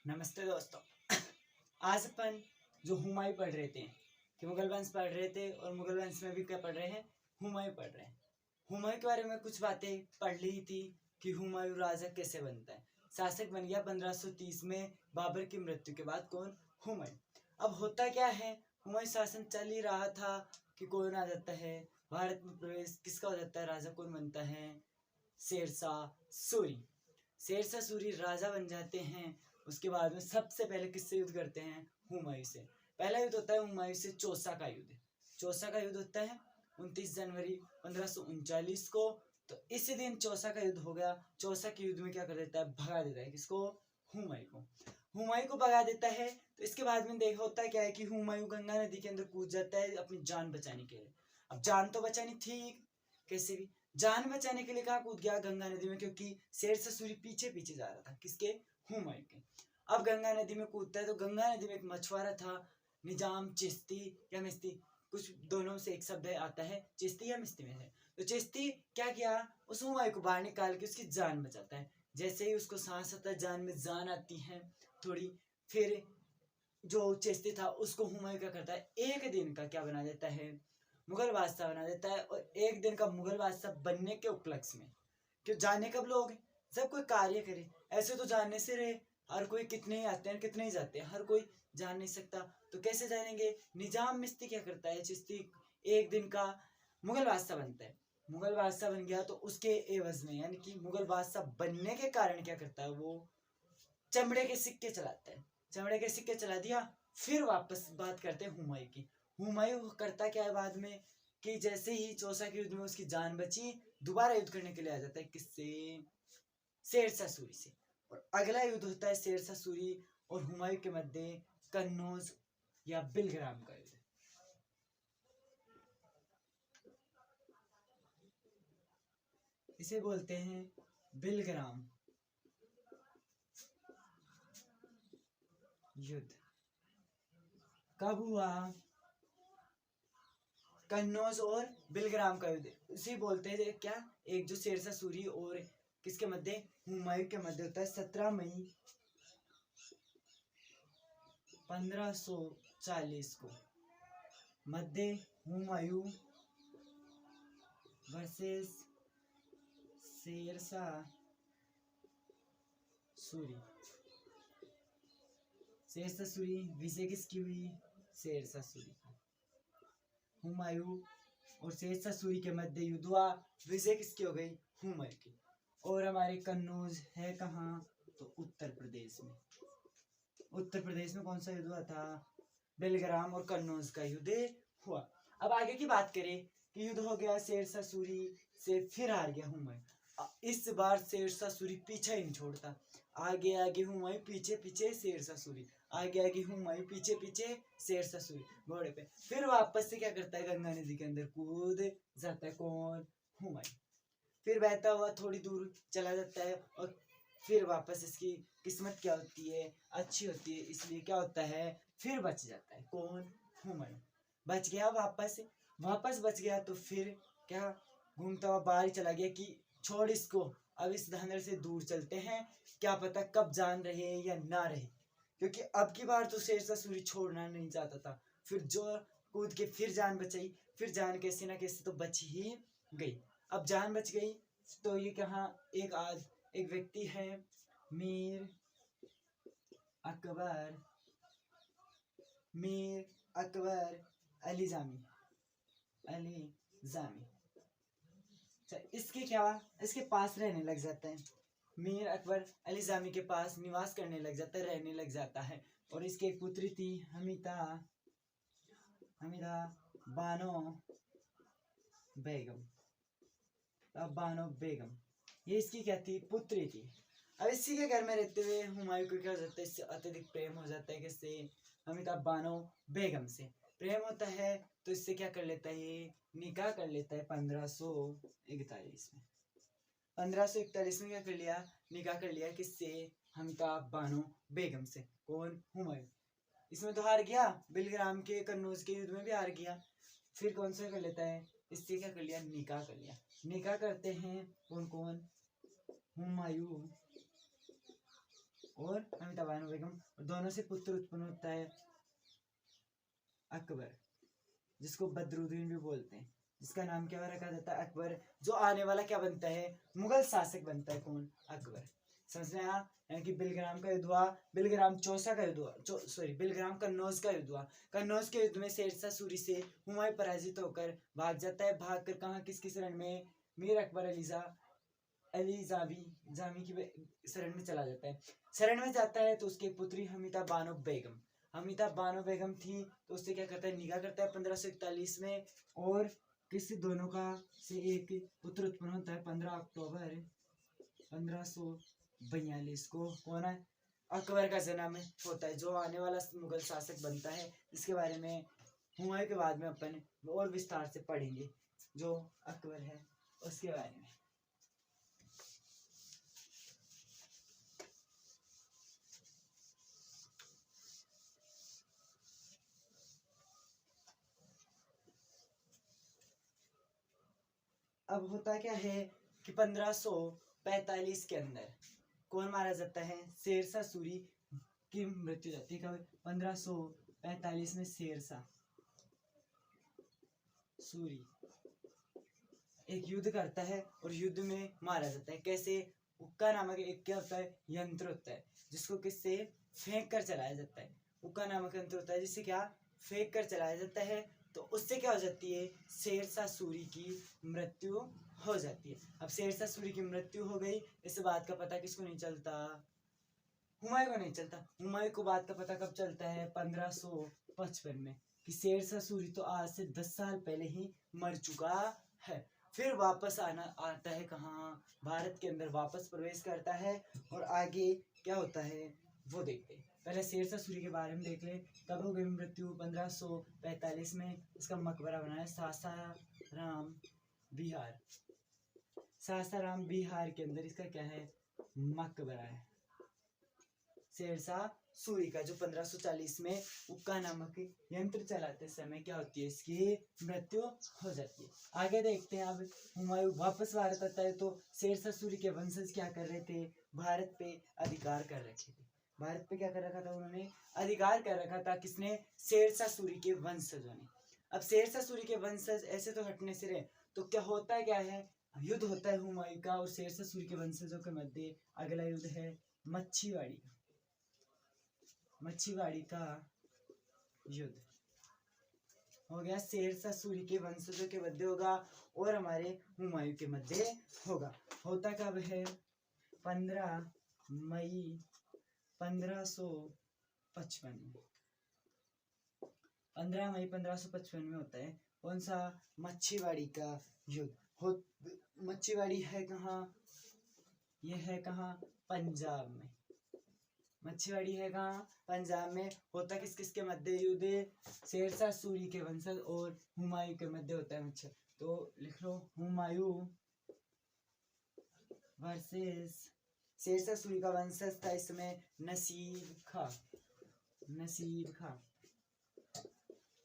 नमस्ते दोस्तों। आज अपन जो हुमायूं पढ़ रहे थे कि मुगल वंश पढ़ रहे थे और मुगल वंश में भी क्या पढ़ रहे हैं, हुमायूं पढ़ रहे हैं। हुमायूं के बारे में कुछ बातें पढ़ ली थी कि हुमायूं राजा कैसे बनता है। शासक बन गया 1530 में बाबर की मृत्यु के बाद। कौन? हुमायूं। अब होता क्या है, हुमायूं शासन चल ही रहा था कि कौन आ जाता है भारत में प्रवेश, किसका हो जाता है, राजा कौन बनता है? शेरशाह सूरी। शेरशाह सूरी राजा बन जाते हैं। उसके बाद में सबसे पहले किससे युद्ध करते हैं? हुमायूं से। पहला युद्ध होता है हुमायूं से चौसा का युद्ध। चौसा का युद्ध होता है 29 जनवरी 1539 को। तो इसी दिन चौसा का युद्ध हो गया। चौसा के युद्ध में क्या कर देता है? भगा देता है। किसको? हुमायूं को। हुमायूं को भगा देता है। तो इसके बाद में देखा होता है क्या है कि हुमायूं गंगा नदी के अंदर कूद जाता है अपनी जान बचाने के लिए। अब जान तो बचानी थी कैसे भी, जान बचाने के लिए कहाँ कूद गया? गंगा नदी में, क्योंकि शेरशाह सूरी पीछे पीछे जा रहा था। किसके? हुमायूं के। अब गंगा नदी में कूदता है तो गंगा नदी में एक मछुआरा था, निजाम चिश्ती या मिश्ती, कुछ दोनों से एक शब्द आता है, चिश्ती या मिश्ती में से। तो चिश्ती क्या किया? उस हुमायूं को बाहर निकाल के उसकी जान बचाता है। जैसे ही उसको सांस आता है, जान में जान आती है थोड़ी, फिर जो चिश्ती था उसको हुमायूं क्या करता है, एक दिन का क्या बना देता है? मुगल बादशाह बना देता है। और एक दिन का मुगल बादशाह बनने के उपलक्ष्य में, क्यों जाने कब लोग, जब कोई कार्य करे। ऐसे तो जानने से रहे, हर कोई कितने ही आते हैं कितने ही जाते हैं, हर कोई जान नहीं सकता। तो कैसे जानेंगे? निजाम मिश्ती क्या करता है, चिश्ती एक दिन का मुगल बादशाह बनता है। मुगल बादशाह बन गया तो उसके एवज में, यानी कि मुगल बादशाह बनने के कारण क्या करता है, वो चमड़े के सिक्के चलाता है। चमड़े के सिक्के चला दिया। फिर वापस बात करते हैं हुमायूं की। हुमायूं करता क्या है बाद में कि जैसे ही चौसा के युद्ध में उसकी जान बची, दोबारा युद्ध करने के लिए आ जाता है। किससे? शेरशाह सूरी से। और अगला युद्ध होता है शेरशाह सूरी और हुमायूं के मध्य, कन्नौज या बिलग्राम का युद्ध। इसे बोलते हैं बिलग्राम युद्ध। कब हुआ? कन्नौज और बिलग्राम का युद्ध। इसी बोलते हैं क्या, एक जो शेरशाह सूरी और किसके मध्य, हुमायूं के मध्य होता है 17 मई 1540 को। मध्य हुमायूं वर्सेस शेरशाह सूरी। शेरशाह सूरी विजय किसकी हुई? शेरशाह सूरी। हुमायूं और शेरशाह सूरी के मध्य युद्ध हुआ, विजय किसकी हो गई? हुमायूं की। और हमारे कन्नौज है कहाँ? तो उत्तर प्रदेश में। उत्तर प्रदेश में कौन सा युद्ध हुआ था? बेलग्राम और कन्नौज का युद्ध हुआ। अब आगे की बात करें कि युद्ध हो गया शेरशाह सूरी से, फिर हार गया हुमायूं। इस बार शेरशाह सूरी पीछे ही नहीं छोड़ता। आगे आगे हुमायूं, पीछे पीछे शेरशाह सूरी, आगे आगे हुमायूं, पीछे पीछे शेरशाह सूरी घोड़े पे। फिर वापस से क्या करता है? गंगा नदी के अंदर कूद जाता है। कौन? हुमायूं। फिर बहता हुआ थोड़ी दूर चला जाता है और फिर वापस इसकी किस्मत क्या होती है, अच्छी होती है, इसलिए क्या होता है, फिर बच जाता है। कौन? हुमायूं। बच गया, वापस बच गया तो फिर क्या, घूमता हुआ बाहर चला गया कि छोड़ इसको, अब इस धंधे से दूर चलते हैं, क्या पता कब जान रहे या ना रहे। क्योंकि अब की बार तो शेरशाह सूरी छोड़ना नहीं चाहता था। फिर जो कूद के फिर जान बचाई, फिर जान कैसे ना कैसे तो बच ही गई। अब जान बच गई तो ये कहाँ, एक व्यक्ति है, मीर अकबर अली जामी। इसके क्या, इसके पास रहने लग जाता है। मीर अकबर अली जामी के पास निवास करने लग जाता है, रहने लग जाता है। और इसकी एक पुत्री थी हमीदा बानो बेगम। ये इसकी क्या थी? पुत्री थी। अब इसी के घर में रहते हुए हुमायूं को क्या हो जाता है, इससे अत्यधिक प्रेम हो जाता है। किससे? हमीदा बानो बेगम से प्रेम होता है। तो इससे क्या कर लेता है, ये निकाह कर लेता है 1541 में। 1541 में क्या कर लिया? निकाह कर लिया। किससे? हमीदा बानो बेगम से। कौन? हुमायूं। इसमें तो हार गया, बिलग्राम के कन्नौज के युद्ध में भी हार गया। फिर कौन सा कर लेता है? इससे क्या कर लिया? निकाह कर लिया। निकाह करते हैं कौन कौन? हुमायूं और हमीदा बानो बेगम, और दोनों से पुत्र उत्पन्न होता है अकबर, जिसको बदरुद्दीन भी बोलते हैं, जिसका नाम क्या रखा जाता है अकबर, जो आने वाला क्या बनता है मुगल शासक बनता है। कौन? अकबर। समझ में आया? यानी कि बिलग्राम का युद्ध हुआ, बिलग्राम चौसा का युद्ध हुआ, बिलग्राम कन्नौज का युद्ध हुआ। कन्नौज के युद्ध में शेरशाह सूरी से हुमायूं पराजित होकर भाग जाता है। भाग कर कहाँ, किस किस रण में? मीर अकबर अली जामी की शरण में चला जाता है। शरण में जाता है तो उसकी पुत्री हमीदा बानो बेगम थी, तो उससे क्या करता है, निकाह करता है 1541 में, और किसी दोनों का से एक पुत्र उत्पन्न होता है 15 अक्टूबर 1542 को। कौन है? अकबर का जन्म होता है, जो आने वाला मुगल शासक बनता है। इसके बारे में हुमायूं के बाद में अपन और विस्तार से पढ़ेंगे, जो अकबर है उसके बारे में। अब होता क्या है कि 1545 के अंदर कौन मारा जाता है? शेरशाह सूरी की मृत्यु जाती है। कब? 1545 में शेरशाह सूरी एक युद्ध करता है और युद्ध में मारा जाता है। कैसे? उक्का नामक एक क्या होता है, यंत्र होता है, जिसको किससे फेंक कर चलाया जाता है। उक्का नामक यंत्र होता है जिससे क्या फेंक कर चलाया जाता है, तो उससे क्या हो जाती है, शेरशाह सूरी की मृत्यु हो जाती है। अब शेरशाह सूरी की मृत्यु हो गई, इस बात का पता किसको नहीं चलता? हुमायूं को नहीं चलता। हुमायूं को बात का पता कब चलता है? 1555 में, कि शेरशाह सूरी तो आज से 10 साल पहले ही मर चुका है। फिर वापस आता है कहाँ? भारत के अंदर वापस प्रवेश करता है, और आगे क्या होता है वो देखते हैं। पहले शेरशाह सूरी के बारे में देख ले। कब हो गई मृत्यु? 1545 में। उसका मकबरा बना है सासाराम बिहार के अंदर इसका क्या है, मकबरा है शेरशाह सूरी का, जो 1540 में उक्का नामक यंत्र चलाते समय क्या होती है, इसकी मृत्यु हो जाती है। आगे देखते हैं। अब हुमायूं वापस भारत आता है, तो शेरशाह सूरी के वंशज क्या कर रहे थे? भारत पे अधिकार कर रखे थे। भारत पे क्या कर रखा था उन्होंने? अधिकार कर रखा था। किसने? शेरशाह सूरी के वंशजों ने। अब शेरशाह सूरी के वंशज ऐसे तो हटने से रहे, तो क्या होता है, क्या है, युद्ध होता है हुमायूं का और शेरशाह सूरी के वंशजों के मध्य। अगला युद्ध है मच्छीवाड़ी का युद्ध हो गया। शेरशाह सूरी के वंशजों के मध्य होगा और हमारे हुमायूं के मध्य होगा। होता कब है? 15 मई 1555 में। 15 मई 1555 में होता है। कौन सा? मच्छीवाड़ी का युद्ध। मच्छीवाड़ी है कहाँ? यह है कहाँ? पंजाब में। मच्छीवाड़ी है कहाँ? पंजाब में। होता किस किस के मध्य युद्ध? शेरशाह सूरी के वंशज और हुमायूं के मध्य होता है। तो लिख लो, हुमायूं वर्सेस शेरशाह सूरी का वंशज था इसमें नसीब खां।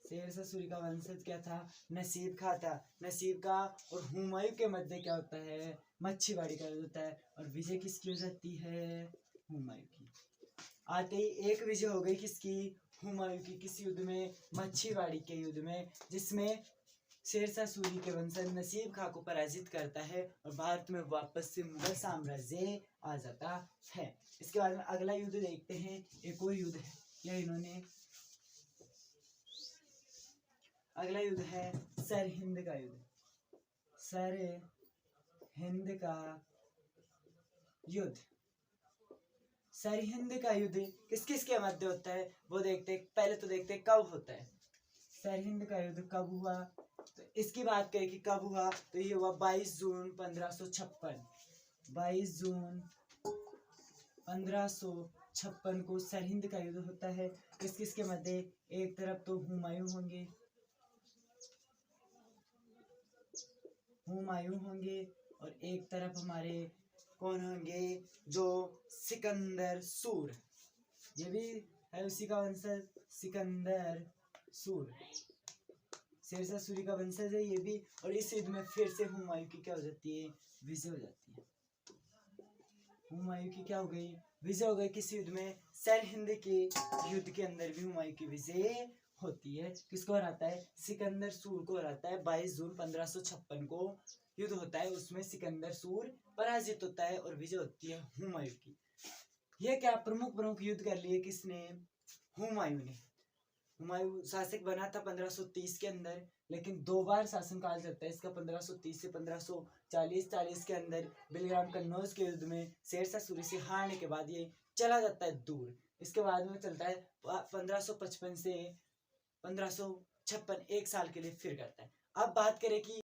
शेरशाह सूरी का वंशज क्या था? नसीब खां था। नसीब खां और हुमायूं के मध्य क्या होता है? मच्छीवाड़ी का युद्ध होता है। और विजय किसकी हो जाती है? हुमायूं की। आते ही एक विजय हो गई किसकी? हुमायूं की। किस युद्ध में? मच्छीवाड़ी के युद्ध में, जिसमें शेरशाह सूरी के वंशज नसीब खां को पराजित करता है और भारत में वापस से मुगल साम्राज्य आ जाता है। इसके बाद में अगला युद्ध देखते हैं। एक और युद्ध है, यह इन्होंने, अगला युद्ध है सरहिंद का युद्ध। सरहिंद का युद्ध किस किस के मध्य होता है वो देखते हैं। पहले तो देखते हैं कब होता है। सरहिंद का युद्ध कब हुआ, तो इसकी बात करें कि कब हुआ, तो ये हुआ 22 जून 1556। 22 जून 1556 को सरहिंद का युद्ध होता है। किस किस के मध्य? एक तरफ तो हुमायूं होंगे और एक तरफ हमारे कौन होंगे? जो सिकंदर सूर, ये भी है उसी का वंशज, सिकंदर सूर शेरशाह सूरी का वंशज है ये भी। और इस युद्ध में फिर से हुमायूं की क्या हो जाती है? विजय हो जाती है। हुमायूं की क्या हो गई? विजय हो गई किस युद्ध में? सरहिंद के युद्ध के अंदर भी हुमायूं की विजय होती है। किसको हराता है? सिकंदर सूर को हराता है। 22 जून 1556 को युद्ध होता है, उसमें सिकंदर सूर पराजित होता है और विजय होती है हुमायूं की। यह क्या प्रमुख युद्ध कर लिए किसने? हुमायूं ने। हुमायूं शासक बना था 1530 के अंदर, लेकिन 2 बार शासनकाल चलता है इसका, 1530 से 1540। 40 के अंदर बिलग्राम कन्नौज के युद्ध में शेरशाह सूरी से हारने के बाद ये चला जाता है दूर। इसके बाद में चलता है 1555 से 1556, 1 साल के लिए फिर करता है। अब बात करें कि